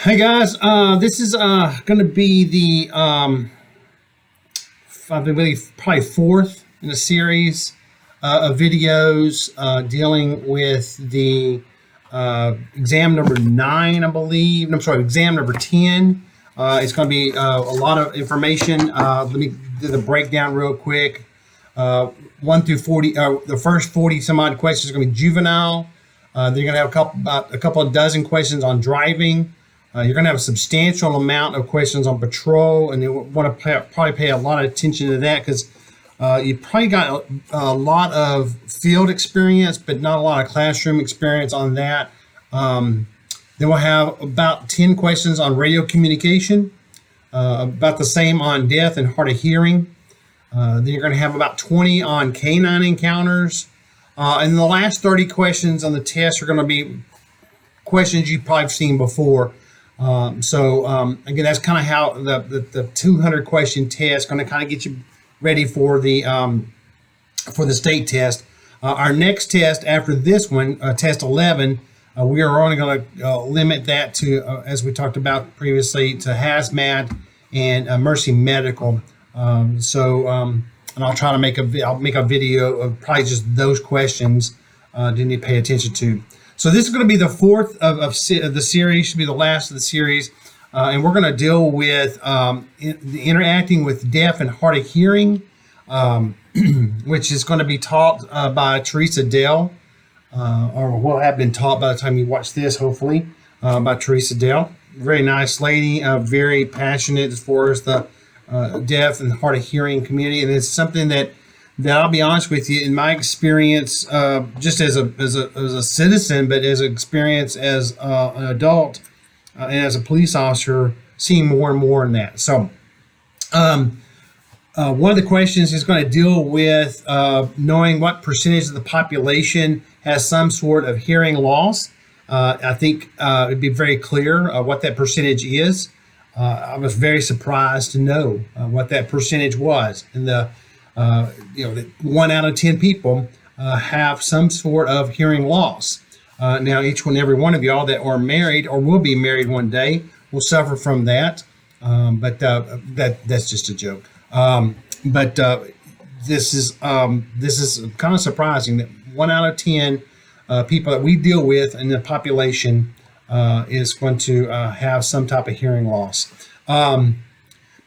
Hey guys, this is going to be the I believe probably fourth in a series of videos dealing with the exam number 9, I believe. I'm sorry, exam number 10. It's going to be a lot of information. Let me do the breakdown real quick. 1 through 40. The first 40 some odd questions are going to be juvenile. They're going to have about a couple of dozen questions on driving. You're going to have a substantial amount of questions on patrol, and you want to probably pay a lot of attention to that because you probably got a lot of field experience, but not a lot of classroom experience on that. Then we'll have about 10 questions on radio communication, about the same on deaf and hard of hearing. Then you're going to have about 20 on canine encounters. And the last 30 questions on the test are going to be questions you've probably seen before. Again, that's kind of how the 200 question test going to kind of get you ready for the state test. Our next test after this one, test 11, we are only going to limit that to, as we talked about previously, to hazmat and Mercy Medical. And I'll try to make a video of probably just those questions that you need to pay attention to. So this is going to be the fourth of the series, should be the last of the series. And we're going to deal with interacting with deaf and hard of hearing, which is going to be taught by Teresa Dell, or will have been taught by the time you watch this, hopefully, by Teresa Dell. Very nice lady, very passionate as far as the deaf and hard of hearing community. And it's something that I'll be honest with you, in my experience, just as a citizen, but as an experience as an adult and as a police officer, seeing more and more in that. So one of the questions is going to deal with knowing what percentage of the population has some sort of hearing loss. I think it'd be very clear what that percentage is. I was very surprised to know what that percentage was. And that 1 out of 10 people have some sort of hearing loss. Now, every one of y'all that are married or will be married one day will suffer from that. But that's just a joke. This is kind of surprising that 1 out of 10 people that we deal with in the population is going to have some type of hearing loss.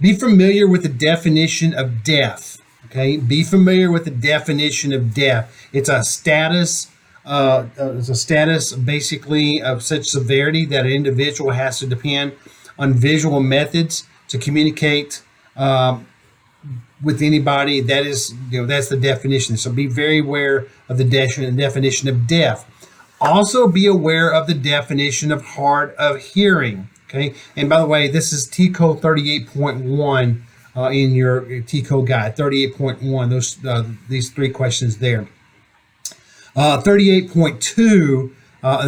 Be familiar with the definition of deaf. Okay, be familiar with the definition of deaf. It's a status. Basically of such severity that an individual has to depend on visual methods to communicate with anybody. That is, that's the definition. So be very aware of the definition of deaf. Also be aware of the definition of hard of hearing. Okay, and by the way, this is T Code 38.1. In your T-Code guide, 38.1, these 3 questions there. 38.2, the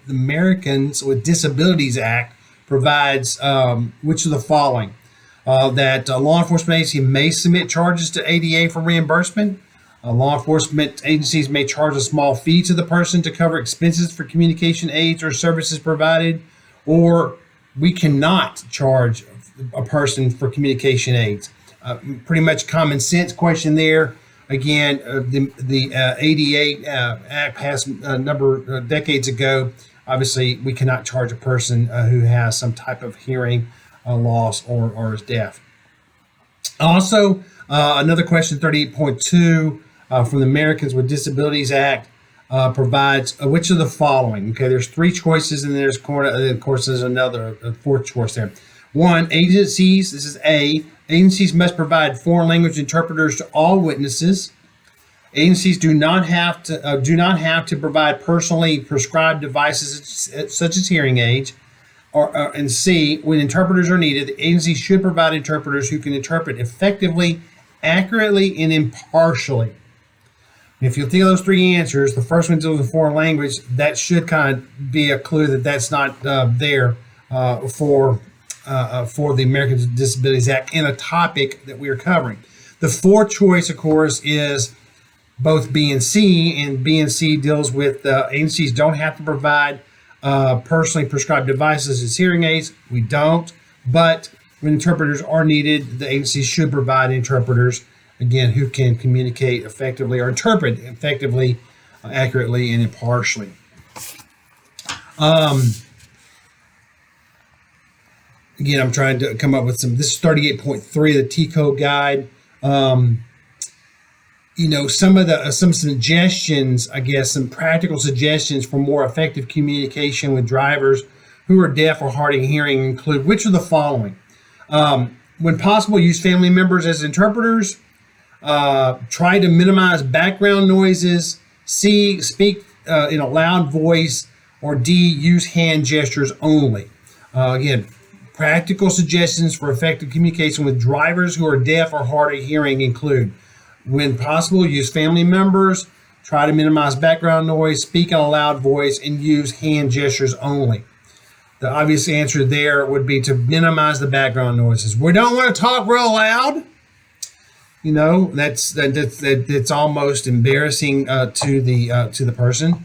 Americans with Disabilities Act provides which of the following: that law enforcement agency may submit charges to ADA for reimbursement. Law enforcement agencies may charge a small fee to the person to cover expenses for communication aids or services provided, or we cannot charge a person for communication aids. Pretty much common sense question there. Again, the ADA Act passed a number of decades ago. Obviously, we cannot charge a person who has some type of hearing loss or is deaf. Also, another question, 38.2, from the Americans with Disabilities Act, provides which of the following. Okay, there's 3 choices, and of course there's another 4th choice there. 1, agencies. This is A. Agencies must provide foreign language interpreters to all witnesses. Agencies do not have to provide personally prescribed devices such as hearing aids. And C, when interpreters are needed, the agency should provide interpreters who can interpret effectively, accurately, and impartially. If you think of those 3 answers, the first one deals with foreign language. That should kind of be a clue that that's not there for the Americans with Disabilities Act in a topic that we are covering. The 4th choice, of course, is both B and C, and B and C deals with agencies don't have to provide personally prescribed devices as hearing aids. We don't, but when interpreters are needed, the agencies should provide interpreters, again, who can communicate effectively or interpret effectively, accurately, and impartially. Again, I'm trying to come up with some. This is 38.3 of the T code guide. Some suggestions, I guess, some practical suggestions for more effective communication with drivers who are deaf or hard of hearing include which of the following? When possible, use family members as interpreters. Try to minimize background noises. C, speak in a loud voice. Or D, use hand gestures only. Again, practical suggestions for effective communication with drivers who are deaf or hard of hearing include: when possible, use family members, try to minimize background noise, speak in a loud voice, and use hand gestures only. The obvious answer there would be to minimize the background noises. We don't want to talk real loud. That's almost embarrassing to the person.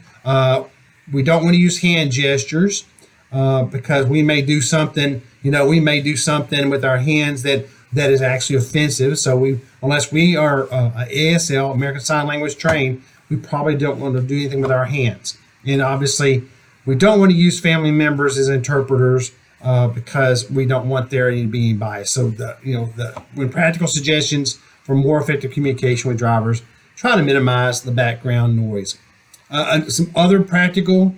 We don't want to use hand gestures because we may do something. With our hands that is actually offensive. So unless we are ASL, American Sign Language trained, we probably don't want to do anything with our hands. And obviously, we don't want to use family members as interpreters because we don't want there to be any bias. So when practical suggestions for more effective communication with drivers, try to minimize the background noise. Some other practical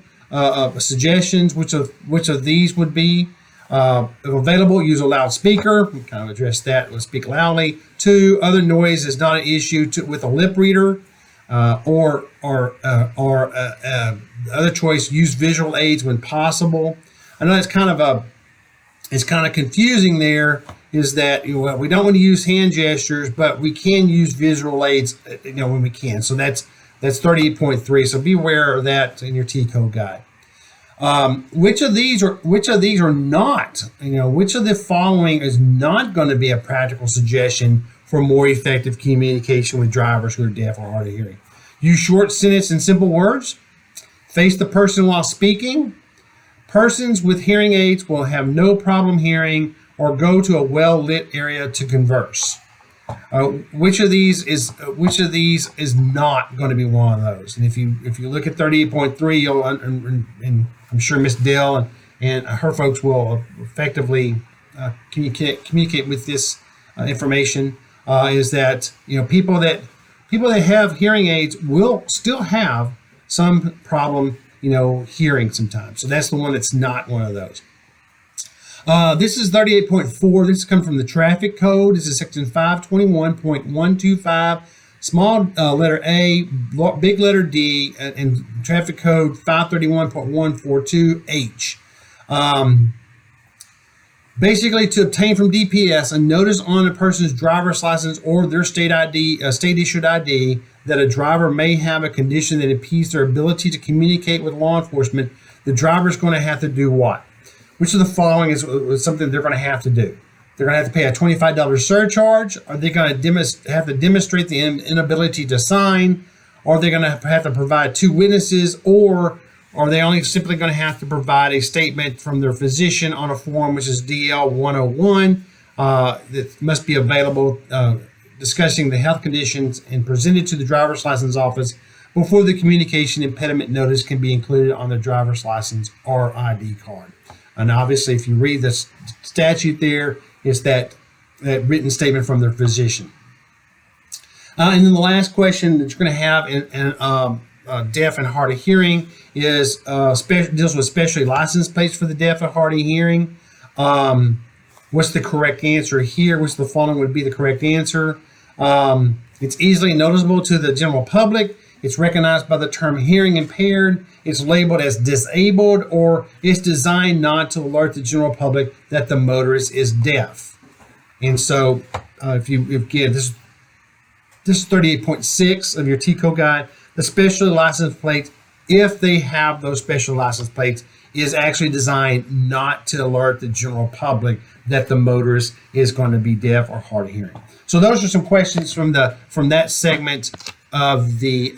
suggestions, which of these would be? If available, use a loudspeaker. We kind of address that. Let's speak loudly. 2, other noise is not an issue with a lip reader, or the other choice, use visual aids when possible. I know it's kind of confusing. There is that we don't want to use hand gestures, but we can use visual aids when we can. So that's 38.3. So be aware of that in your T code guide. Which of these are not? Which of the following is not going to be a practical suggestion for more effective communication with drivers who are deaf or hard of hearing? Use short sentence and simple words. Face the person while speaking. Persons with hearing aids will have no problem hearing, or go to a well-lit area to converse. Which of these is not going to be one of those? And if you look at 38.3, you'll and I'm sure Miss Dell and her folks will effectively communicate with this information. Is that people that have hearing aids will still have some problem hearing sometimes. So that's the one that's not one of those. This is 38.4. This comes from the traffic code. This is section 521.125, small letter A, big letter D, and traffic code 531.142H. Basically, to obtain from DPS a notice on a person's driver's license or their state ID, state-issued ID, that a driver may have a condition that impedes their ability to communicate with law enforcement, the driver's going to have to do what? Which of the following is something they're going to have to do? They're going to have to pay a $25 surcharge. Are they going to have to demonstrate the inability to sign? Or are they going to have to provide 2 witnesses? Or are they only simply going to have to provide a statement from their physician on a form, which is DL 101, that must be available, discussing the health conditions and presented to the driver's license office before the communication impediment notice can be included on the driver's license or ID card? And obviously, if you read the statute there, it's that written statement from their physician. And then the last question that you're going to have in deaf and hard of hearing is deals with specially licensed plates for the deaf and hard of hearing. What's the correct answer here? Which of the following would be the correct answer? It's easily noticeable to the general public. It's recognized by the term hearing impaired. It's labeled as disabled, or it's designed not to alert the general public that the motorist is deaf. And so, this is 38.6 of your T code guide. The special license plate, if they have those special license plates, is actually designed not to alert the general public that the motorist is going to be deaf or hard of hearing. So those are some questions from that segment of the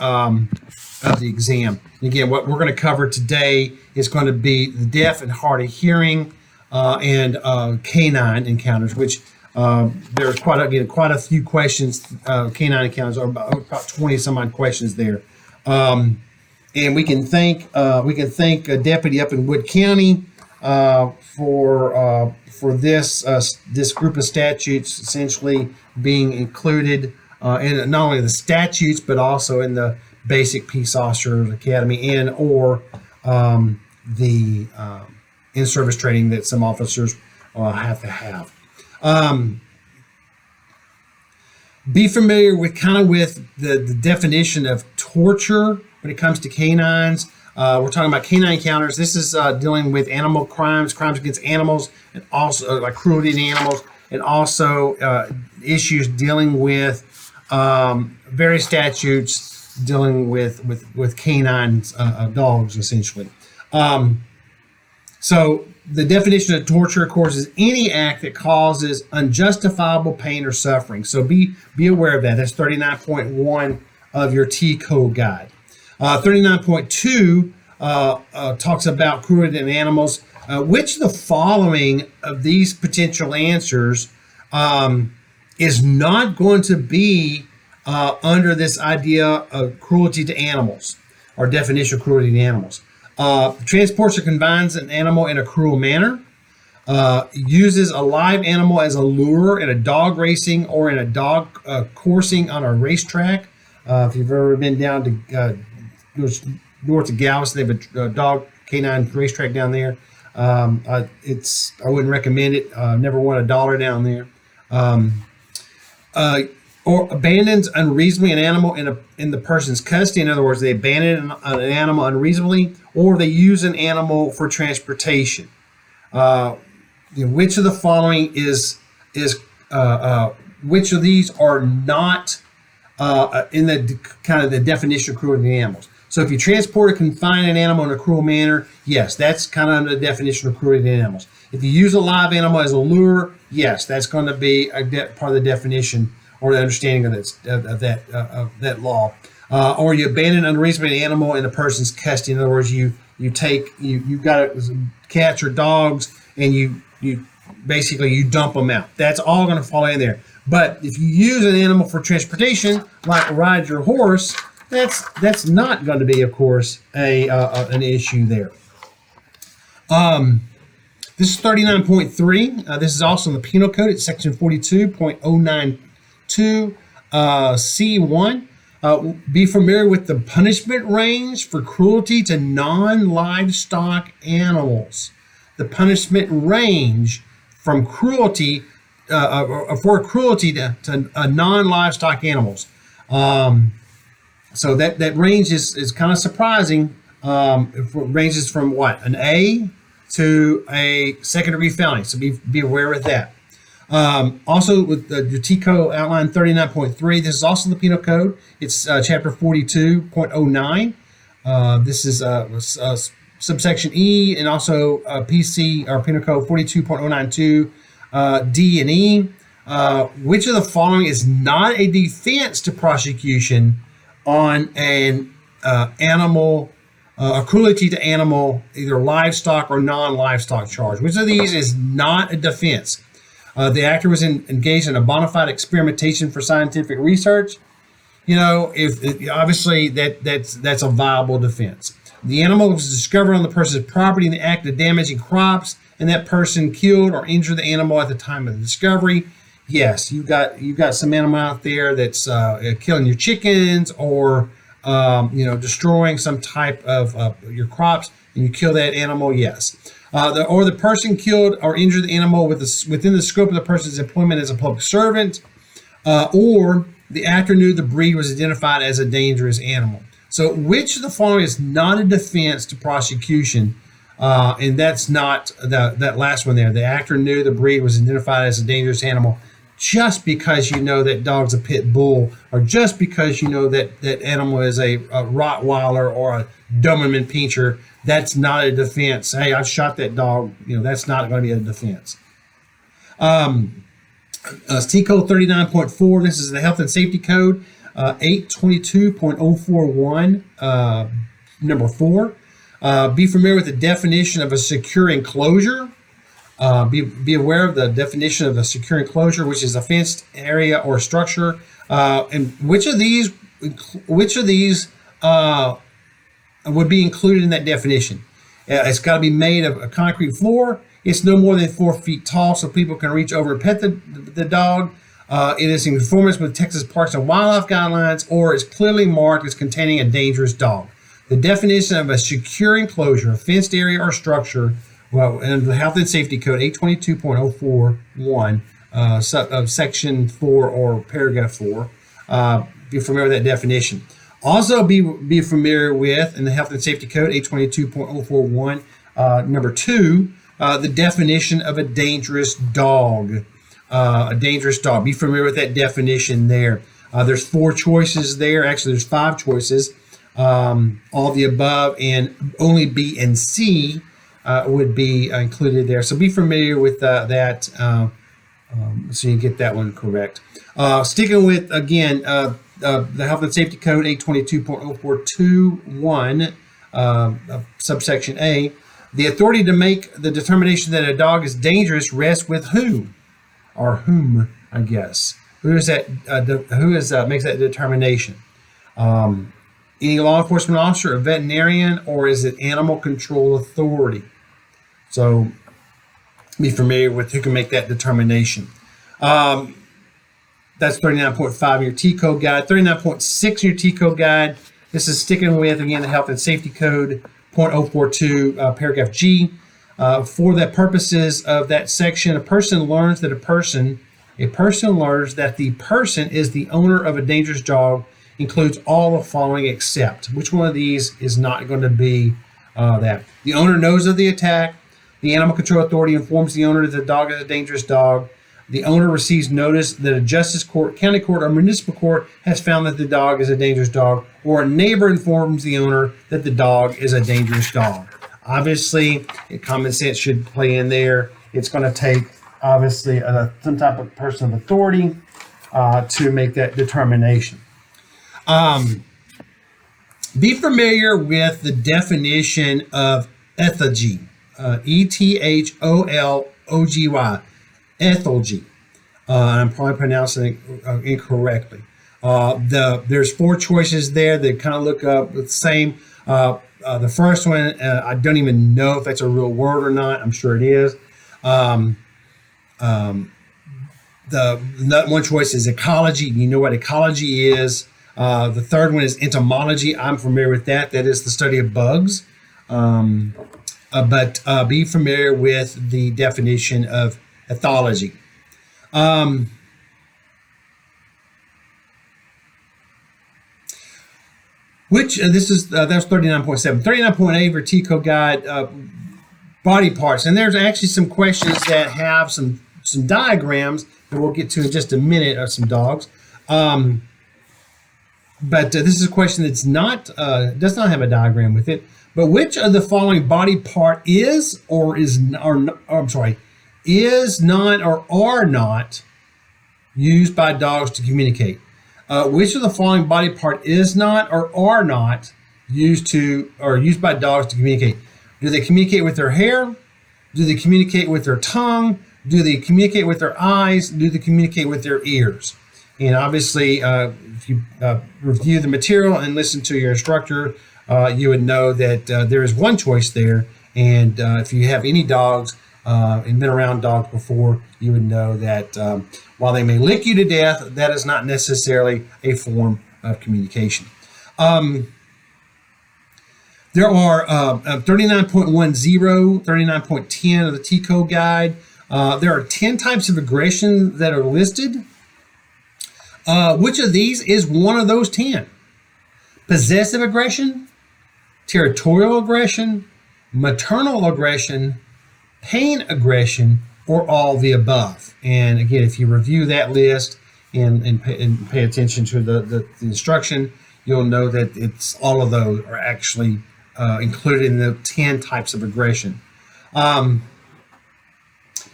exam. And again, what we're going to cover today is going to be the deaf and hard of hearing and canine encounters, which there's quite a few questions. Canine encounters are about 20 some odd questions there. And we can thank a deputy up in Wood County for this group of statutes essentially being included in not only the statutes but also in the Basic Peace Officers Academy and or the in-service training that some officers have to have. Be familiar with the definition of torture when it comes to canines. We're talking about canine encounters. This is dealing with animal crimes against animals, and also like cruelty to animals, and also issues dealing with various statutes dealing with canines, dogs, essentially. So the definition of torture, of course, is any act that causes unjustifiable pain or suffering. So be aware of that. That's 39.1 of your T code guide. 39.2 talks about cruelty to animals. Which of the following of these potential answers is not going to be under this idea of cruelty to animals, or definition of cruelty to animals? Transports or confines an animal in a cruel manner, uses a live animal as a lure in a dog racing or in a dog coursing on a racetrack. If you've ever been down to north of Galveston, they have a dog canine racetrack down there. I wouldn't recommend it. Never won $1 down there. Or abandons unreasonably an animal in the person's custody. In other words, they abandon an animal unreasonably, or they use an animal for transportation. Which of the following is which of these are not in the kind of the definition of cruelty to animals? So if you transport or confine an animal in a cruel manner, yes, that's kind of under the definition of cruelty to animals. If you use a live animal as a lure, yes, that's going to be part of the definition or the understanding of that law. Or you abandon unreasonably an animal in a person's custody. In other words, you've got cats or dogs and you basically dump them out. That's all going to fall in there. But if you use an animal for transportation, like ride your horse, that's not going to be, of course, an issue there. This is 39.3. This is also in the Penal Code. It's section 42.092 C1. Be familiar with the punishment range for cruelty to non-livestock animals. The punishment range from cruelty for cruelty to non-livestock animals. So that range is kind of surprising. It ranges from what? An A to a second-degree felony. So be aware of that. Also, with the TCO outline 39.3, this is also the Penal Code. It's chapter 42.09. This is subsection E, and also PC or Penal Code 42.092 D and E. Which of the following is not a defense to prosecution on an animal, a cruelty to animal, either livestock or non-livestock charge? Which of these is not a defense? The actor was engaged in a bona fide experimentation for scientific research. If obviously that's a viable defense. The animal was discovered on the person's property in the act of damaging crops, and that person killed or injured the animal at the time of the discovery. Yes, you've got some animal out there that's killing your chickens or destroying some type of your crops, and you kill that animal. Yes. Or the person killed or injured the animal within the scope of the person's employment as a public servant, or the actor knew the breed was identified as a dangerous animal. So which of the following is not a defense to prosecution? And that's not that last one there. The actor knew the breed was identified as a dangerous animal just because you know that dog's a pit bull, or just because you know that animal is a Rottweiler or a Doberman Pinscher. That's not a defense. Hey, I shot that dog. That's not going to be a defense. T Code 39.4. This is the Health and Safety Code. 822.041, number 4. Be familiar with the definition of a secure enclosure. Be aware of the definition of a secure enclosure, which is a fenced area or structure. And which of these would be included in that definition? It's got to be made of a concrete floor. It's no more than 4 feet tall, so people can reach over and pet the dog. It is in conformance with Texas Parks and Wildlife guidelines, or is clearly marked as containing a dangerous dog. The definition of a secure enclosure, a fenced area or structure, well, in the Health and Safety Code 822.041, Section 4 or Paragraph 4, be familiar with that definition. Also be familiar with, in the Health and Safety Code 822.041, number 2, the definition of a dangerous dog. A dangerous dog. Be familiar with that definition there. There's 4 choices there. Actually, there's 5 choices. All the above and only B and C would be included there. So be familiar with that so you get that one correct. Sticking with, again, the Health and Safety Code 822.0421, subsection A, the authority to make the determination that a dog is dangerous rests with whom? Or whom, I guess. Who is that? Makes that determination? Any law enforcement officer, a veterinarian, or is it animal control authority? So be familiar with who can make that determination. That's 39.5 in your T code guide. 39.6 in your T code guide. This is sticking with, again, the Health and Safety Code .042, paragraph G. For the purposes of that section, a person learns that the person is the owner of a dangerous dog includes all the following except. Which one of these is not going to be that? The owner knows of the attack. The Animal Control Authority informs the owner that the dog is a dangerous dog. The owner receives notice that a justice court, county court, or municipal court has found that the dog is a dangerous dog, or a neighbor informs the owner that the dog is a dangerous dog. Obviously, common sense should play in there. It's going to take, obviously, some type of person of authority to make that determination. Be familiar with the definition of ethology, ethologgy. Ethology. I'm probably pronouncing it incorrectly. There's 4 choices there that kind of look up the same. The first one, I don't even know if that's a real word or not. I'm sure it is. The one choice is ecology. You know what ecology is. The third one is entomology. I'm familiar with that. That is the study of bugs. But be familiar with the definition of ethology. This is that's 39.7. 39.8 for T code guide, body parts, and there's actually some questions that have some diagrams that we'll get to in just a minute of some dogs. But this is a question that's does not have a diagram with it. But which of the following body part is not or are not used by dogs to communicate? Which of the following body part is not or are not used by dogs to communicate? Do they communicate with their hair? Do they communicate with their tongue? Do they communicate with their eyes? Do they communicate with their ears? And obviously, if you review the material and listen to your instructor, you would know that there is one choice there. And if you have any dogs and been around dogs before, you would know that while they may lick you to death, that is not necessarily a form of communication. There are 39.10, 39.10 of the T code guide. There are 10 types of aggression that are listed. Which of these is one of those 10? Possessive aggression, territorial aggression, maternal aggression, pain aggression, or all the above. And again, if you review that list and pay attention to the instruction, you'll know that it's all of those are actually included in the 10 types of aggression.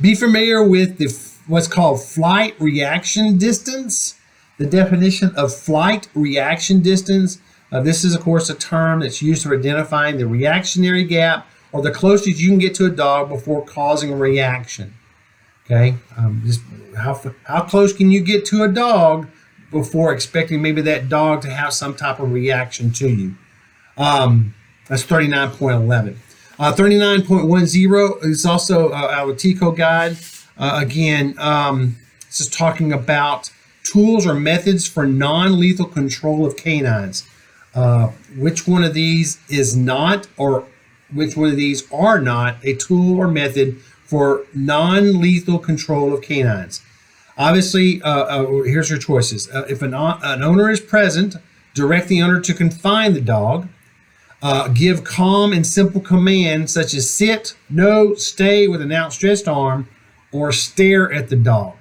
Be familiar with what's called flight reaction distance. the definition of flight reaction distance. This is, of course, a term that's used for identifying the reactionary gap or the closest you can get to a dog before causing a reaction. Okay, just how close can you get to a dog before expecting maybe that dog to have some type of reaction to you? That's 39.11. 39.10 is also our TCO guide. Again, this is talking about tools or methods for non-lethal control of canines. Which one of these is not, or which one of these are not a tool or method for non-lethal control of canines? Obviously, here's your choices. If an owner is present, direct the owner to confine the dog. Give calm and simple commands such as sit, no, stay with an outstretched arm, or stare at the dog.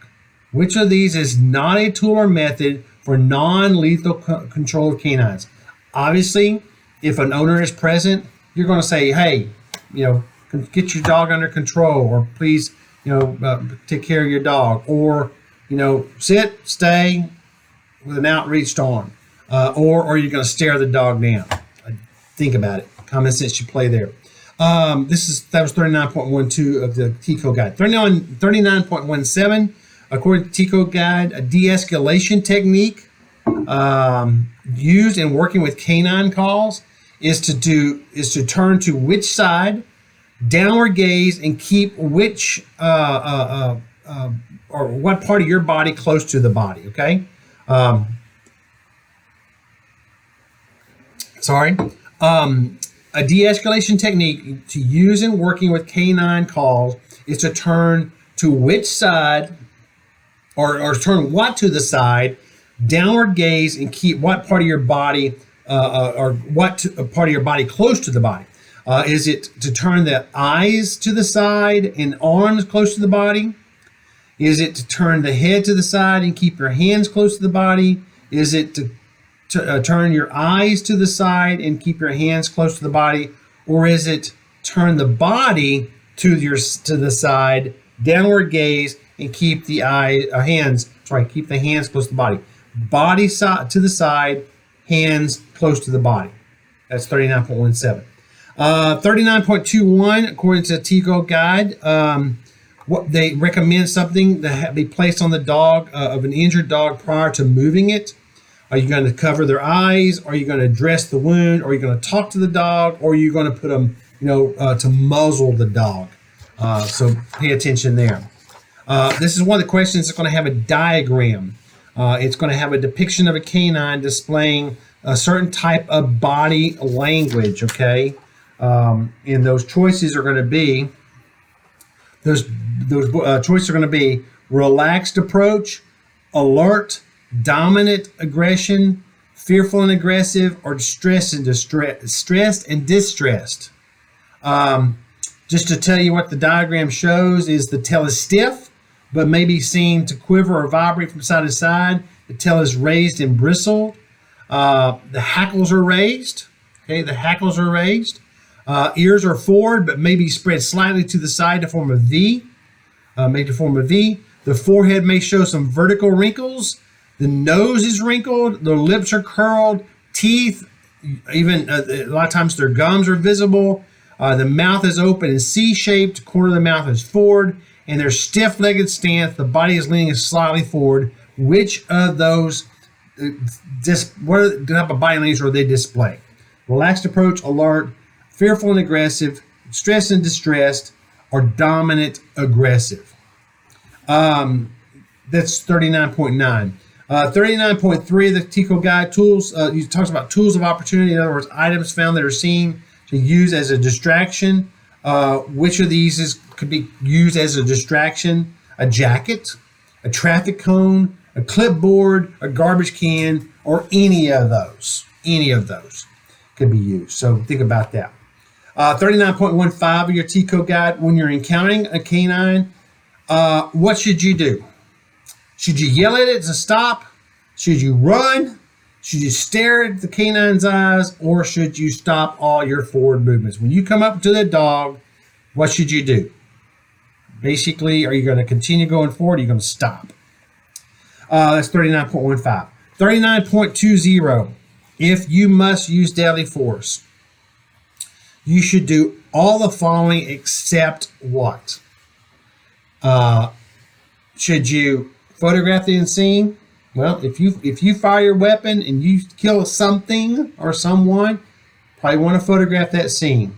Which of these is not a tool or method for non-lethal control of canines? Obviously, if an owner is present, you're going to say, hey, get your dog under control, or please, take care of your dog, or, sit, stay with an outreached arm, or you're going to stare the dog down. Think about it. Common sense should play there. That was 39.12 of the TCO guide. 39.17, according to the TCO guide, a de-escalation technique used in working with canine calls is to turn to which side, downward gaze, and keep which or what part of your body close to the body. Okay. A de-escalation technique to use in working with canine calls is to turn to which side, or turn what to the side, downward gaze, and keep what part of your body, part of your body close to the body. Is it to turn the eyes to the side and arms close to the body? Is it to turn the head to the side and keep your hands close to the body? Is it to turn your eyes to the side and keep your hands close to the body? Or is it turn the body to the side, downward gaze, and keep the hands close to the body? Body to the side, hands close to the body. That's 39.17. 39.21, according to the TCO guide, what they recommend something that be placed on the dog of an injured dog prior to moving it. Are you going to cover their eyes? Are you going to dress the wound? Are you going to talk to the dog? Or are you going to put them, to muzzle the dog? So pay attention there. This is one of the questions that's going to have a diagram. It's going to have a depiction of a canine displaying a certain type of body language, okay? And those choices are going to be, choices are going to be relaxed approach, alert, dominant aggression, fearful and aggressive, or stressed and distressed. Just to tell you what the diagram shows is the tail is stiff, but may be seen to quiver or vibrate from side to side. The tail is raised and bristled. The hackles are raised. Okay, the hackles are raised. Ears are forward, but may be spread slightly to the side to form a V. The forehead may show some vertical wrinkles. The nose is wrinkled. The lips are curled. Teeth, even a lot of times their gums are visible. The mouth is open and C-shaped. Corner of the mouth is forward. And their stiff-legged stance. The body is leaning slightly forward. Which of those, what type of body language are they display? Relaxed approach, alert, fearful and aggressive, stressed and distressed, or dominant aggressive. That's 39.9. 39.3 of the TCO guide, tools, it talks about tools of opportunity. In other words, items found that are seen to use as a distraction. Which of these could be used as a distraction? A jacket, a traffic cone, a clipboard, a garbage can, or any of those. Any of those could be used. So think about that. 39.15 of your TCO guide, when you're encountering a canine, what should you do? Should you yell at it to stop? Should you run? Should you stare at the canine's eyes? Or should you stop all your forward movements? When you come up to the dog, what should you do? Basically, are you going to continue going forward? Or are you going to stop? That's 39.15. 39.20. If you must use deadly force, you should do all the following except what? Should you photograph the scene? Well, if you fire your weapon and you kill something or someone, probably want to photograph that scene.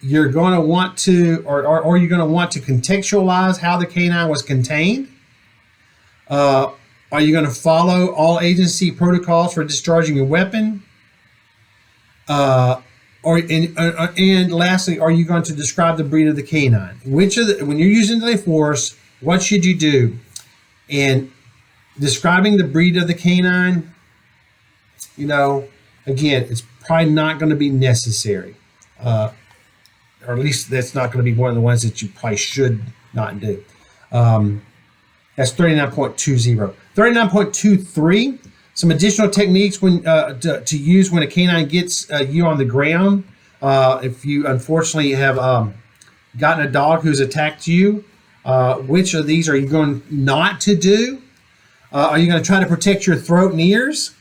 You're going to want to, or you're going to want to contextualize how the canine was contained. Are you going to follow all agency protocols for discharging your weapon? And lastly, are you going to describe the breed of the canine? When you're using deadly force, what should you do? And describing the breed of the canine, again, it's probably not going to be necessary. Or at least that's not going to be one of the ones that you probably should not do. That's 39.20. 39.23, some additional techniques to use when a canine gets you on the ground. If you unfortunately have gotten a dog who's attacked you, which of these are you going not to do? Are you going to try to protect your throat and ears?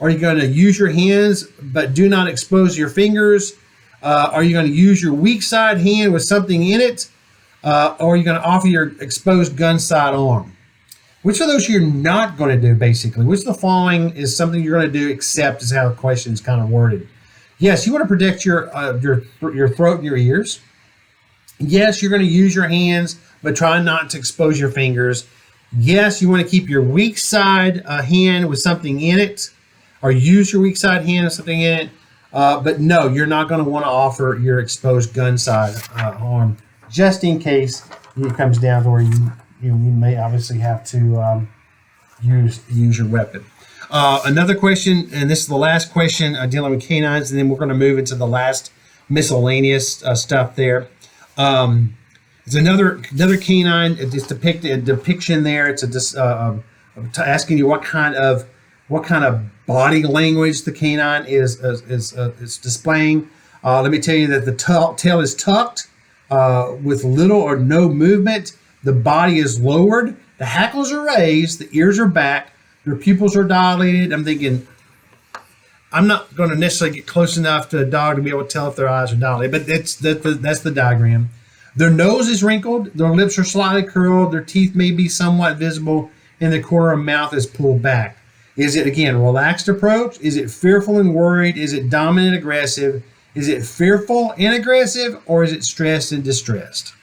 Are you going to use your hands but do not expose your fingers? Are you going to use your weak side hand with something in it? Or are you going to offer your exposed gun side arm? Which of those you're not going to do, basically? Which of the following is something you're going to do except is how the question is kind of worded? Yes, you want to protect your throat and your ears. Yes, you're going to use your hands, but try not to expose your fingers. Yes, you want to keep your weak side hand with something in it, or use your weak side hand with something in it. But no, you're not going to want to offer your exposed gun side arm, just in case it comes down to where you may obviously have to use your weapon. Another question, and this is the last question dealing with canines, and then we're going to move into the last miscellaneous stuff there. It's another canine. It's depicted a depiction there. It's asking you what kind of body language the canine is displaying. Let me tell you that the tail is tucked with little or no movement. The body is lowered. The hackles are raised. The ears are back. Their pupils are dilated. I'm thinking, I'm not going to necessarily get close enough to a dog to be able to tell if their eyes are dilated, but that's the diagram. Their nose is wrinkled. Their lips are slightly curled. Their teeth may be somewhat visible, and the corner of the mouth is pulled back. Is it, again, relaxed approach? Is it fearful and worried? Is it dominant aggressive? Is it fearful and aggressive, or is it stressed and distressed?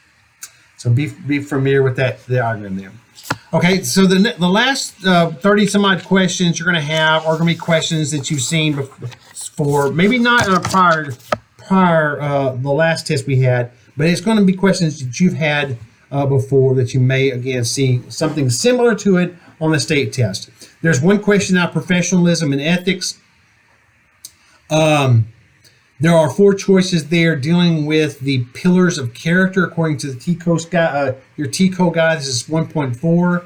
So be familiar with that diagram there. Okay, so the last 30 some odd questions you're going to have are going to be questions that you've seen before, maybe not in a prior the last test we had, but it's going to be questions that you've had before that you may again see something similar to it on the state test. There's one question about professionalism and ethics. There are 4 choices there dealing with the pillars of character according to the TCO guide. Your TCO guide, this is 1.4.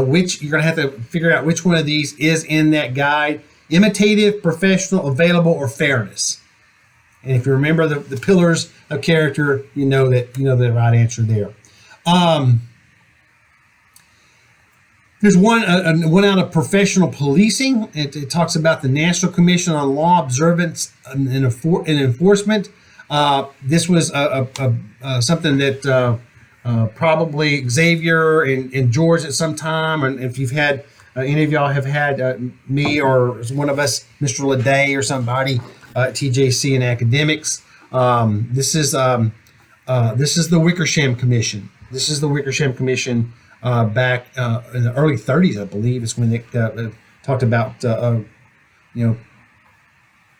Which you're going to have to figure out which one of these is in that guide: imitative, professional, available, or fairness. And if you remember the pillars of character, you know the right answer there. There's one out of professional policing. It talks about the National Commission on Law Observance and Enforcement. This was something that probably Xavier and George at some time, and if you've had any of y'all have had me or one of us, Mr. Leday or somebody at TJC in academics. This is the Wickersham Commission. This is the Wickersham Commission. Back in the early 30s, I believe, is when they talked about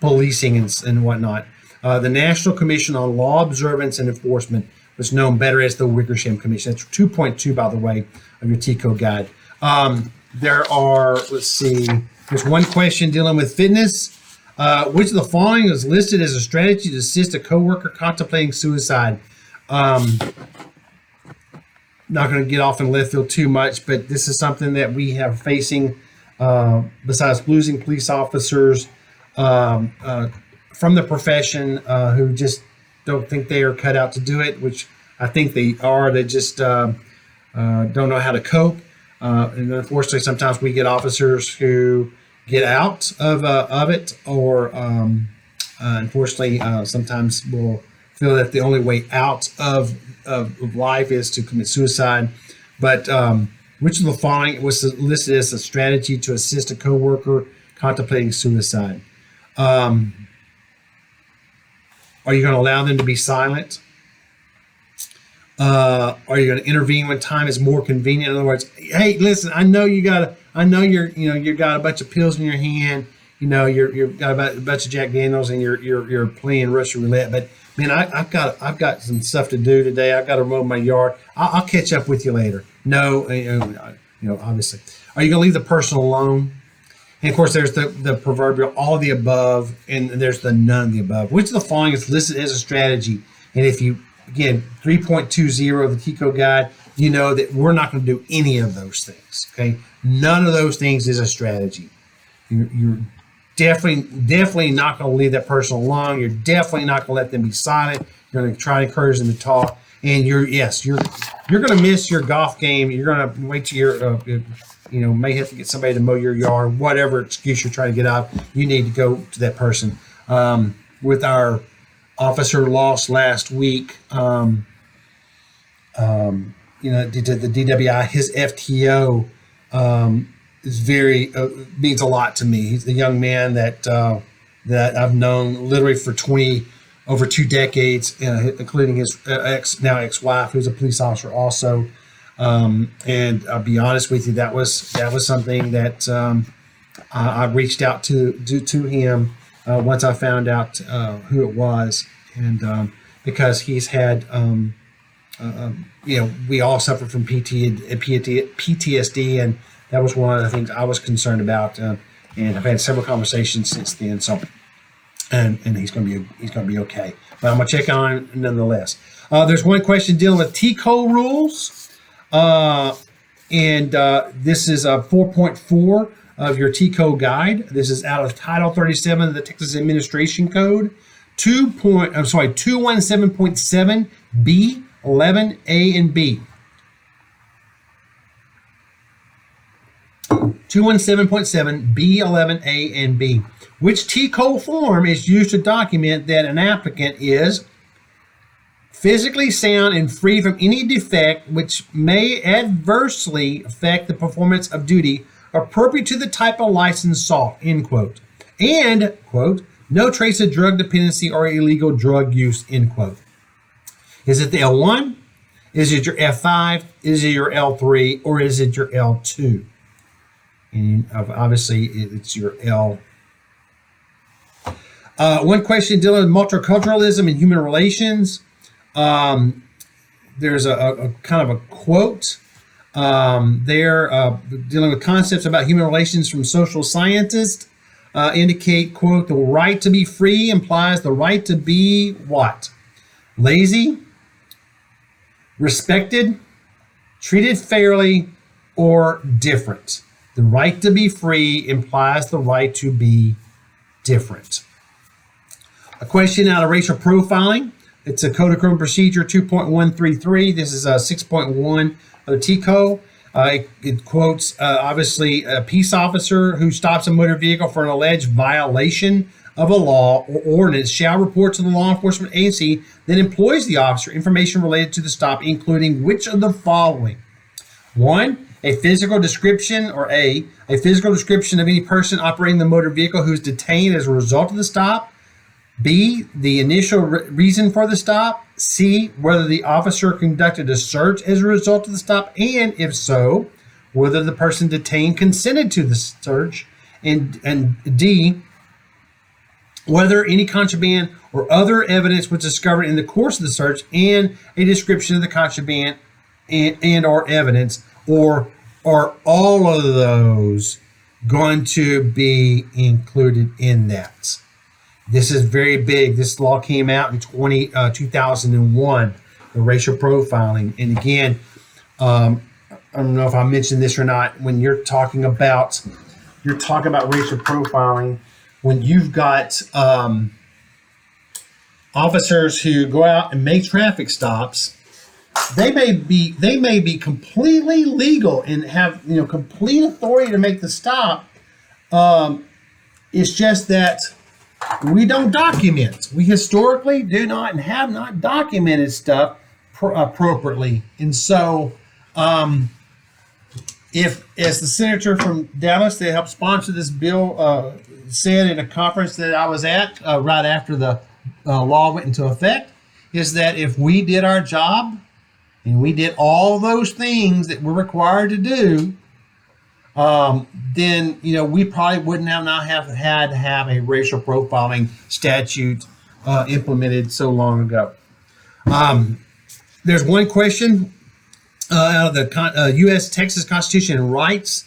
policing and whatnot. The National Commission on Law Observance and Enforcement was known better as the Wickersham Commission. That's 2.2, by the way, of your TCO guide. There's one question dealing with fitness. Which of the following is listed as a strategy to assist a coworker contemplating suicide? Not going to get off in left field too much, but this is something that we have facing besides losing police officers from the profession who just don't think they are cut out to do it, which I think they are. They just don't know how to cope. And unfortunately, sometimes we get officers who get out of it, or unfortunately, sometimes will feel that the only way out of life is to commit suicide. But which of the following was listed as a strategy to assist a coworker contemplating suicide? Are you going to allow them to be silent? Are you going to intervene when time is more convenient? In other words, hey, listen, I know you got a bunch of pills in your hand. You've got a bunch of Jack Daniels, and you're playing Russian roulette. But man, I've got some stuff to do today. I've got to mow my yard. I'll catch up with you later. No, obviously. Are you going to leave the person alone? And of course, there's the proverbial all of the above, and there's the none of the above. Which of the following is listed as a strategy? And if you, again, 3.20 of the T-Code guide, you know that we're not going to do any of those things. Okay, none of those things is a strategy. You're definitely not going to leave that person alone. You're definitely not going to let them be silent. You're going to try to encourage them to talk. And you're going to miss your golf game. You're going to wait till you're may have to get somebody to mow your yard, whatever excuse you're trying to get out. You need to go to that person. With our officer lost last week, the DWI, his FTO is very means a lot to me. He's the young man that I've known literally for over 2 decades, including his ex-wife, who's a police officer also. And I'll be honest with you, that was something that I reached out to him once I found out who it was, and because he's had, we all suffer from PTSD, and that was one of the things I was concerned about, and I've had several conversations since then. So, and he's going to be okay. But I'm going to check on him nonetheless. There's one question dealing with TCO rules. And this is 4.4 of your TCO guide. This is out of Title 37 of the Texas Administration Code, 217.7 B, 11A, and B. 217.7 B, 11A, and B. Which TCO form is used to document that an applicant is physically sound and free from any defect which may adversely affect the performance of duty appropriate to the type of license sought, end quote. And, quote, no trace of drug dependency or illegal drug use, end quote. Is it the L1? Is it your F5? Is it your L3? Or is it your L2? And obviously, it's your L. One question dealing with multiculturalism and human relations. There's a kind of a quote there dealing with concepts about human relations from social scientists. Indicate, quote, the right to be free implies the right to be what? Lazy, respected, treated fairly, or different. The right to be free implies the right to be different. A question out of racial profiling. It's a Code of Criminal Procedure 2.133. This is 6.1 of the TCO. It quotes, obviously, a peace officer who stops a motor vehicle for an alleged violation of a law or ordinance shall report to the law enforcement agency that employs the officer information related to the stop, including which of the following? 1, a physical description, or a physical description of any person operating the motor vehicle who's detained as a result of the stop. B, the initial reason for the stop. C, whether the officer conducted a search as a result of the stop, and if so, whether the person detained consented to the search. And D, whether any contraband or other evidence was discovered in the course of the search, and a description of the contraband and or evidence, or are all of those going to be included in that? This is very big. This law came out in 2001, the racial profiling. And again, I don't know if I mentioned this or not. When you're talking about racial profiling, when you've got officers who go out and make traffic stops, they may be completely legal and have complete authority to make the stop. It's just that we don't document. We historically do not and have not documented stuff appropriately. And so, if, as the senator from Dallas that helped sponsor this bill said in a conference that I was at right after the law went into effect, is that if we did our job and we did all those things that we're required to do, then we probably wouldn't have had to have a racial profiling statute implemented so long ago. There's one question out of the U.S. Texas Constitution and Rights,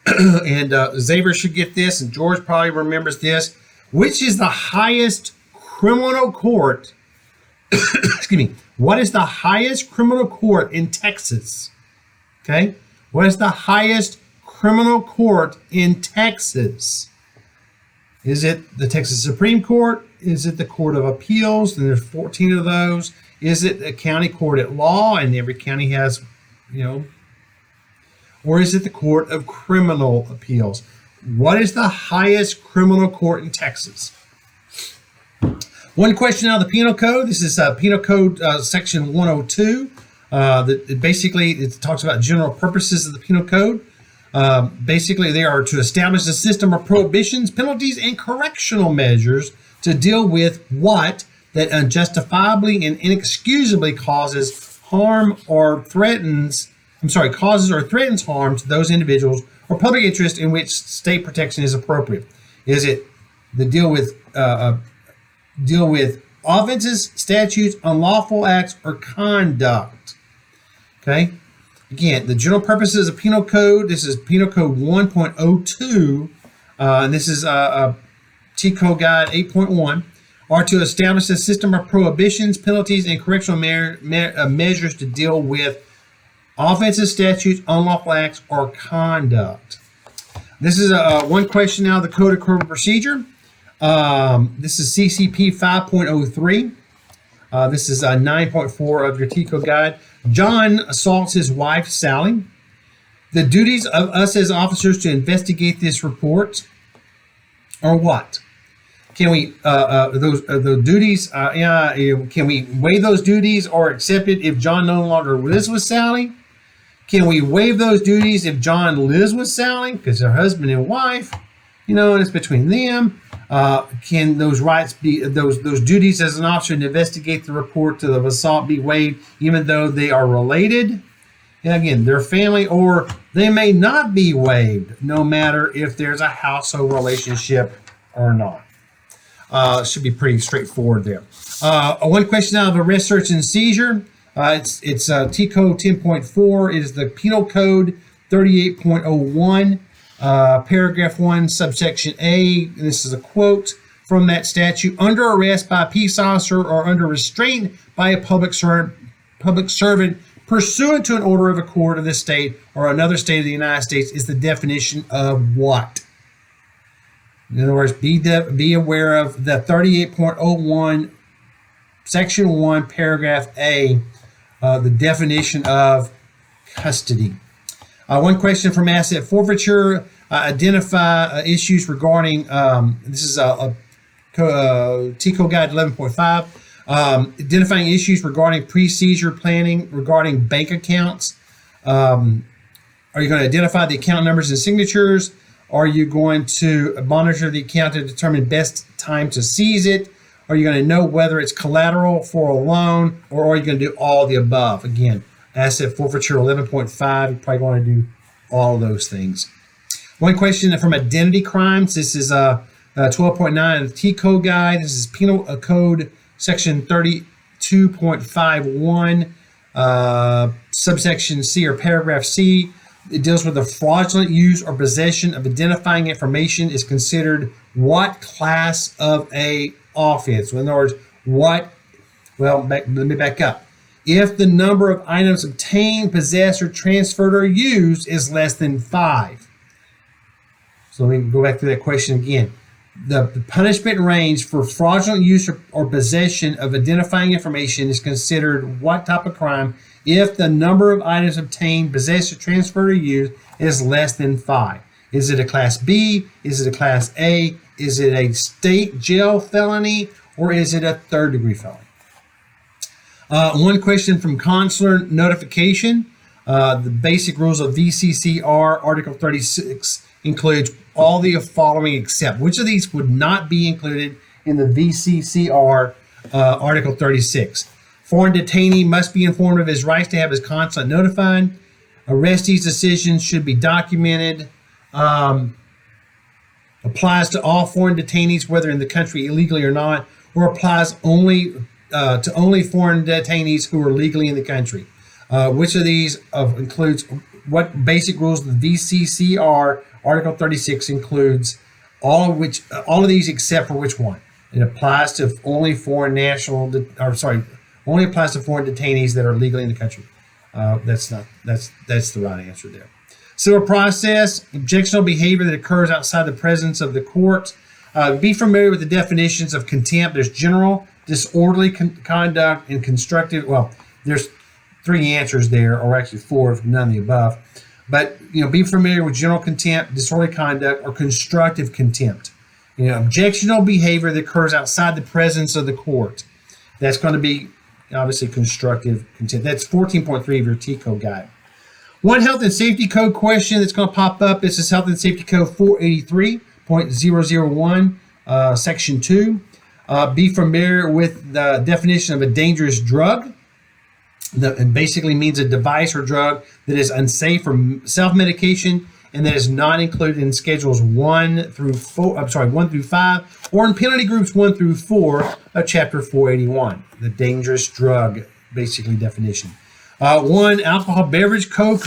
and Xavier should get this, and George probably remembers this. Which is the highest criminal court? Excuse me. What is the highest criminal court in Texas? Okay. What is the highest criminal court in Texas? Is it the Texas Supreme Court? Is it the Court of Appeals? And there's 14 of those. Is it a county court at law? And every county has, or is it the Court of Criminal Appeals? What is the highest criminal court in Texas? One question out of the Penal Code. This is Penal Code Section 102. Basically, it talks about general purposes of the Penal Code. Basically, they are to establish a system of prohibitions, penalties, and correctional measures to deal with what that unjustifiably and inexcusably causes harm or threatens harm to those individuals or public interest in which state protection is appropriate. Is it the deal with offenses, statutes, unlawful acts, or conduct? Okay. Again, the general purposes of Penal Code. This is Penal Code 1.02, and this is T Code Guide 8.1. Are to establish a system of prohibitions, penalties, and correctional measures to deal with offenses, statutes, unlawful acts, or conduct. This is one question now of the Code of Criminal Procedure. This is CCP 5.03. This is 9.4 of your T Code Guide. John assaults his wife, Sally. The duties of us as officers to investigate this report are what? Can we those duties? Can we waive those duties or accept it if John no longer lives with Sally? Can we waive those duties if John lives with Sally because they're husband and wife? And it's between them. Can those rights be those duties as an officer to investigate the report of assault be waived even though they are related? And again, they're family, or they may not be waived no matter if there's a household relationship or not. Should be pretty straightforward there. One question out of arrest, search, and seizure. It's T Code 10.4. It is the Penal Code 38.01. Paragraph 1, subsection A, and this is a quote from that statute: under arrest by a peace officer or under restraint by a public servant pursuant to an order of a court of this state or another state of the United States is the definition of what? In other words, be aware of the 38.01, section 1, paragraph A, the definition of custody. One question from asset forfeiture. Identify issues regarding, this is T Code Guide 11.5. Identifying issues regarding pre-seizure planning regarding bank accounts. Are you going to identify the account numbers and signatures? Are you going to monitor the account to determine best time to seize it? Are you going to know whether it's collateral for a loan, or are you going to do all the above? Again, asset forfeiture 11.5, you probably want to do all of those things. One question from identity crimes. This is 12.9 of the T Code Guide. This is Penal Code section 32.51, subsection C or paragraph C. It deals with the fraudulent use or possession of identifying information is considered what class of a offense? In other words, let me back up. If the number of items obtained, possessed, or transferred or used is less than 5. So let me go back to that question again. the punishment range for fraudulent use or possession of identifying information is considered what type of crime if the number of items obtained, possessed, or transferred or used is less than 5. Is it a Class B? Is it a Class A? Is it a state jail felony? Or is it a third-degree felony? One question from consular notification. The basic rules of VCCR Article 36 includes all the following except. Which of these would not be included in the VCCR Article 36? Foreign detainee must be informed of his rights to have his consulate notified. Arrestee's decisions should be documented. Applies to all foreign detainees, whether in the country illegally or not, or applies only to only foreign detainees who are legally in the country. Which of these includes what basic rules of the VCCR Article 36 includes? All of these except for which one? It applies to only foreign only applies to foreign detainees that are legally in the country. That's the right answer there. Civil process, objectionable behavior that occurs outside the presence of the court. Be familiar with the definitions of contempt. There's general, disorderly conduct, and constructive. Well, there's 3 answers there, or actually 4 if none of the above. But be familiar with general contempt, disorderly conduct, or constructive contempt. Objectionable behavior that occurs outside the presence of the court. That's going to be obviously constructive contempt. That's 14.3 of your T code guide. One health and safety code question that's going to pop up. This is Health and Safety Code 483.001, Section 2. Be familiar with the definition of a dangerous drug. It basically means a device or drug that is unsafe for self-medication and that is not included in Schedules 1 through 5, or in penalty groups 1 through 4 of Chapter 481, the dangerous drug, basically definition. One alcohol beverage code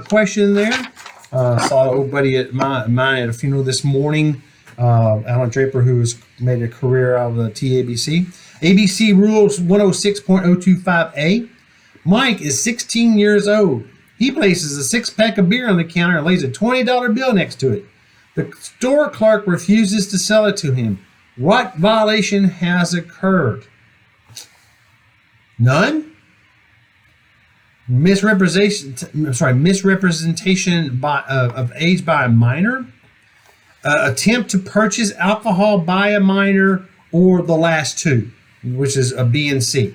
question there. Saw an old buddy of mine at a funeral this morning, Alan Draper, who has made a career out of the TABC. ABC Rules 106.025A. Mike is 16 years old. He places a 6-pack of beer on the counter and lays a $20 bill next to it. The store clerk refuses to sell it to him. What violation has occurred? None? Misrepresentation of age by a minor, attempt to purchase alcohol by a minor, or the last 2, which is a B and C.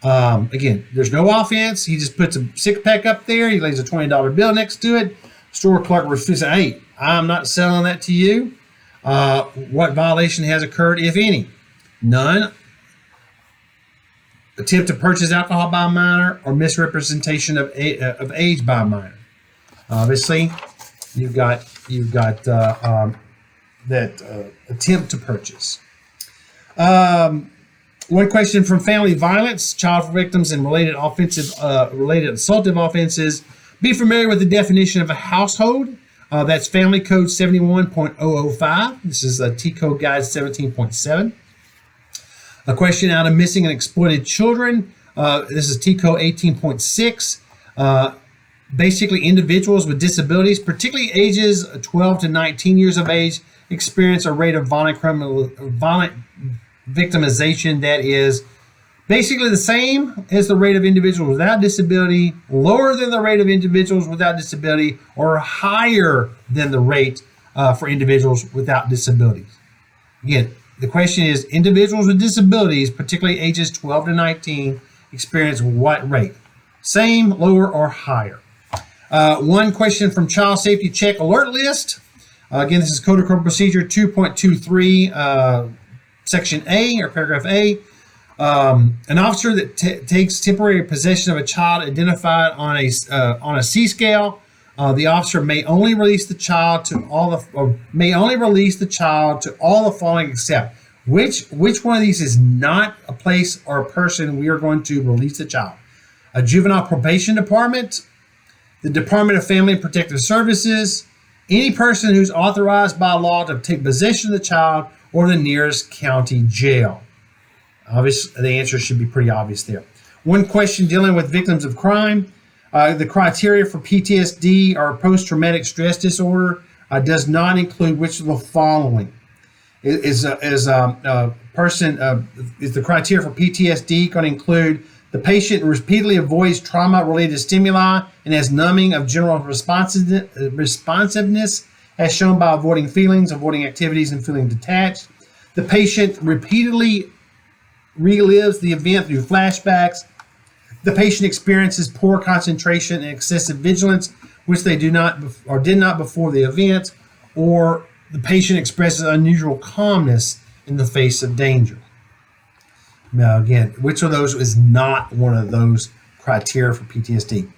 Again, there's no offense. He just puts a 6-pack up there. He lays a $20 bill next to it. Store clerk refuses. Hey, I'm not selling that to you. What violation has occurred, if any? None. Attempt to purchase alcohol by a minor, or misrepresentation of age by a minor. Obviously, you've got that attempt to purchase. One question from family violence, child victims, and related assaultive offenses. Be familiar with the definition of a household. That's Family Code 71.005. This is a T Code Guide 17.7. A question out of missing and exploited children. This is T Code 18.6. Basically, individuals with disabilities, particularly ages 12 to 19 years of age, experience a rate of violent victimization that is basically the same as the rate of individuals without disability, lower than the rate of individuals without disability, or higher than the rate for individuals without disabilities. Again, the question is, individuals with disabilities, particularly ages 12 to 19, experience what rate? Same, lower, or higher? One question from Child Safety Check Alert List. Again, this is Code of Criminal Procedure 2.23, Section A, or Paragraph A. An officer that takes temporary possession of a child identified on a C scale, the officer may only release the child to all the following except. Which one of these is not a place or a person we are going to release the child? A juvenile probation department, the Department of Family and Protective Services, any person who's authorized by law to take possession of the child, or the nearest county jail. Obviously, the answer should be pretty obvious there. One question dealing with victims of crime. The criteria for PTSD or post-traumatic stress disorder does not include which of the following. Is the criteria for PTSD going to include the patient repeatedly avoids trauma-related stimuli and has numbing of general responsiveness, as shown by avoiding feelings, avoiding activities, and feeling detached. The patient repeatedly relives the event through flashbacks. The patient experiences poor concentration and excessive vigilance, which they do not or did not before the event, or the patient expresses unusual calmness in the face of danger. Now, again, which of those is not one of those criteria for PTSD?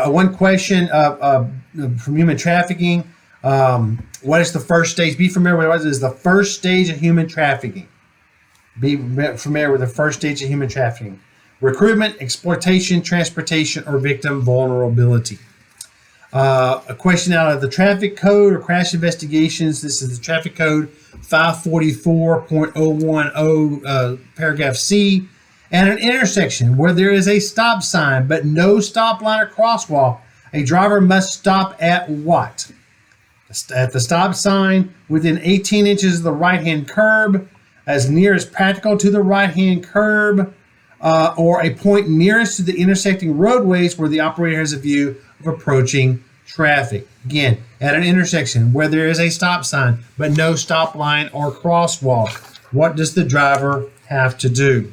One question from human trafficking. What is the first stage? Be familiar with what is the first stage of human trafficking. Be familiar with the first stage of human trafficking. Recruitment, exploitation, transportation, or victim vulnerability. A question out of the traffic code or crash investigations. This is the traffic code 544.010, paragraph C. At an intersection where there is a stop sign but no stop line or crosswalk, a driver must stop at what? At the stop sign, within 18 inches of the right-hand curb, as near as practical to the right-hand curb, or a point nearest to the intersecting roadways where the operator has a view of approaching traffic. Again, at an intersection where there is a stop sign but no stop line or crosswalk, what does the driver have to do?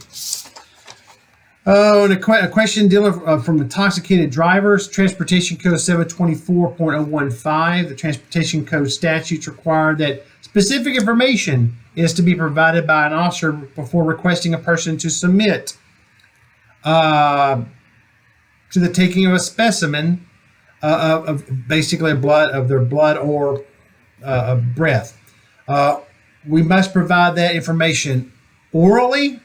Oh, and a question dealing from intoxicated drivers. Transportation Code 724.015. The Transportation Code statutes require that specific information is to be provided by an officer before requesting a person to submit to the taking of a specimen of basically their blood or breath. We must provide that information orally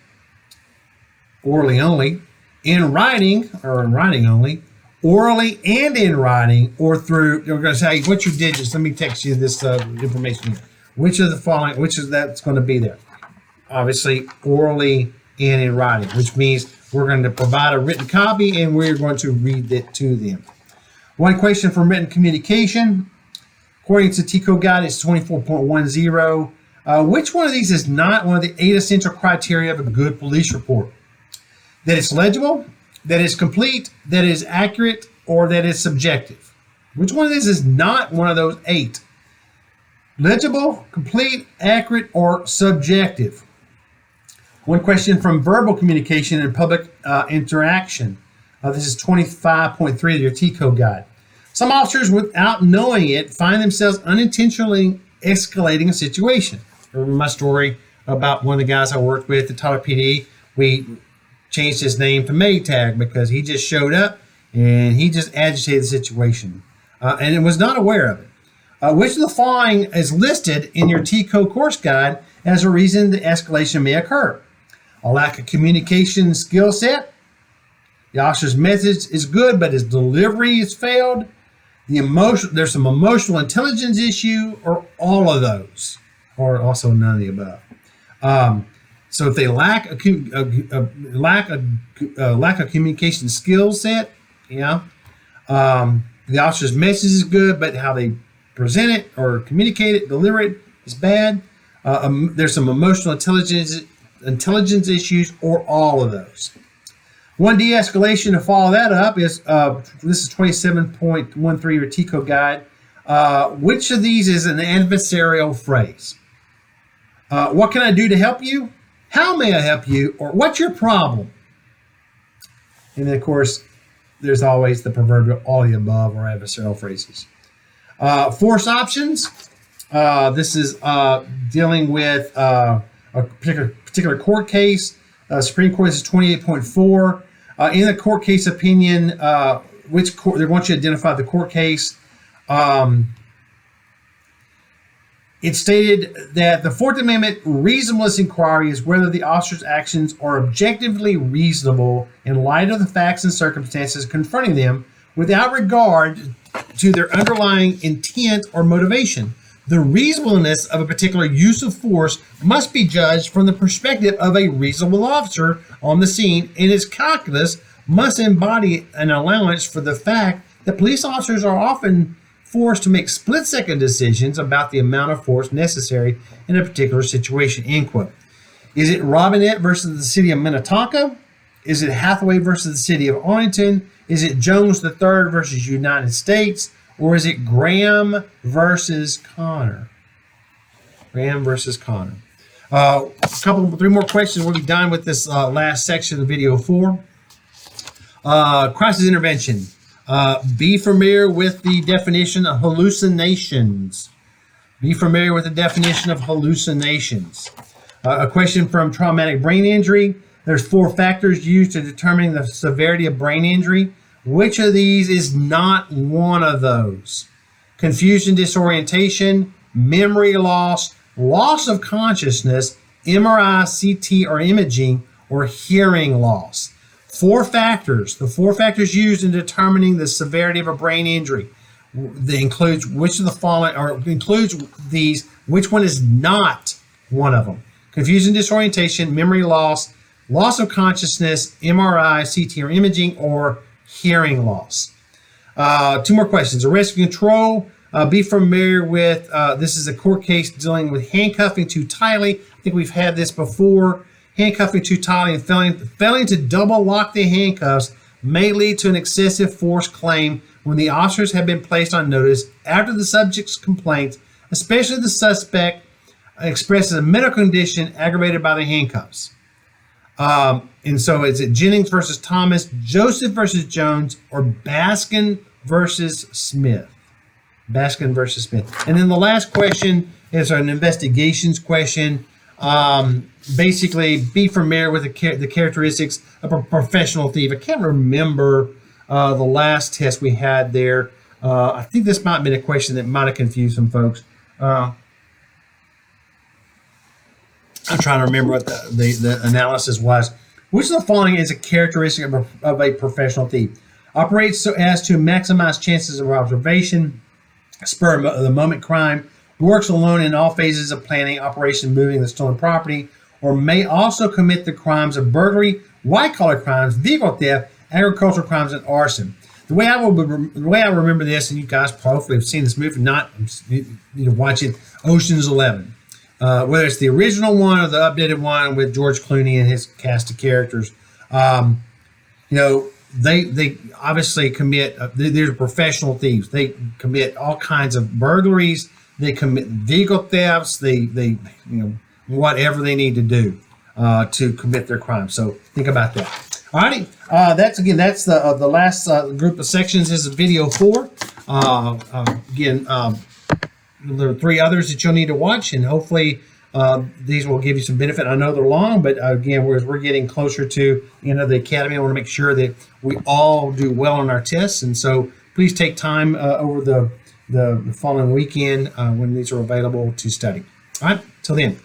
only, in writing only, orally and in writing, or through. They're going to say, "What's your digits?" Let me text you this information here. Which of the following? Which is that's going to be there? Obviously, orally and in writing, which means we're going to provide a written copy and we're going to read it to them. One question from written communication. According to TCO Guide, it's 24.10. Which one of these is not one of the 8 essential criteria of a good police report? That it's legible, that it's complete, that it's accurate, or that it's subjective. Which one of these is not one of those 8? Legible, complete, accurate, or subjective? One question from verbal communication and public interaction. This is 25.3 of your TCO Guide. Some officers, without knowing it, find themselves unintentionally escalating a situation. Remember my story about one of the guys I worked with at Tyler PD? We changed his name to Maytag because he just showed up and he just agitated the situation and it was not aware of it. Which of the following is listed in your TCO course guide as a reason the escalation may occur? A lack of communication skill set. The officer's message is good, but his delivery has failed. There's some emotional intelligence issue, or all of those, or also none of the above. So if they lack a communication skill set, the officer's message is good, but how they present it or communicate it, deliver it is bad. There's some emotional intelligence issues, or all of those. One de-escalation to follow that up is this is 27.13 your TCO Guide. Which of these is an adversarial phrase? What can I do to help you? How may I help you? Or what's your problem? And then, of course, there's always the proverbial all the above or adversarial phrases. Force options. This is dealing with a particular court case. Supreme Court is 28.4. In the court case opinion, which court they want you to identify the court case. It stated that the Fourth Amendment reasonableness inquiry is whether the officer's actions are objectively reasonable in light of the facts and circumstances confronting them without regard to their underlying intent or motivation. The reasonableness of a particular use of force must be judged from the perspective of a reasonable officer on the scene, and its calculus must embody an allowance for the fact that police officers are often forced to make split-second decisions about the amount of force necessary in a particular situation, end quote. Is it Robinette versus the city of Minnetonka? Is it Hathaway versus the city of Arlington? Is it Jones III versus United States? Or is it Graham versus Connor? Graham versus Connor. Three more questions. We'll be done with this last section of video 4. Crisis intervention. Be familiar with the definition of hallucinations. Be familiar with the definition of hallucinations. A question from traumatic brain injury. There's 4 factors used to determine the severity of brain injury. Which of these is not one of those? Confusion, disorientation, memory loss, loss of consciousness, MRI, CT, or imaging, or hearing loss. 4 factors. The 4 factors used in determining the severity of a brain injury. That includes which of the following, or includes these, which one is not one of them? Confusion, disorientation, memory loss, loss of consciousness, MRI, CT, or imaging, or hearing loss. 2 more questions. Arrest and control. Be familiar with, this is a court case dealing with handcuffing too tightly. I think we've had this before. Handcuffing too tightly and failing to double lock the handcuffs may lead to an excessive force claim when the officers have been placed on notice after the subject's complaint, especially if the suspect expresses a medical condition aggravated by the handcuffs. And so is it Jennings versus Thomas, Joseph versus Jones, or Baskin versus Smith? Baskin versus Smith. And then the last question is an investigations question. Basically, be familiar with the characteristics of a professional thief. I can't remember the last test we had there. I think this might have been a question that might have confused some folks. I'm trying to remember what the analysis was. Which of the following is a characteristic of a professional thief? Operates so as to maximize chances of observation, spur of the moment crime, works alone in all phases of planning, operation, moving the stolen property, or may also commit the crimes of burglary, white-collar crimes, vehicle theft, agricultural crimes, and arson. The way I remember this, and you guys probably have seen this movie, not watch it, Ocean's 11. Whether it's the original one or the updated one with George Clooney and his cast of characters, they obviously commit. They're professional thieves. They commit all kinds of burglaries. They commit vehicle thefts. They whatever they need to do to commit their crime. So think about that. All righty. That's the last group of sections. This is video 4. There are 3 others that you'll need to watch, and hopefully these will give you some benefit. I know they're long, but again, we're getting closer to the end of the academy. I want to make sure that we all do well on our tests, and so please take time over the following weekend when these are available to study. All right, till then.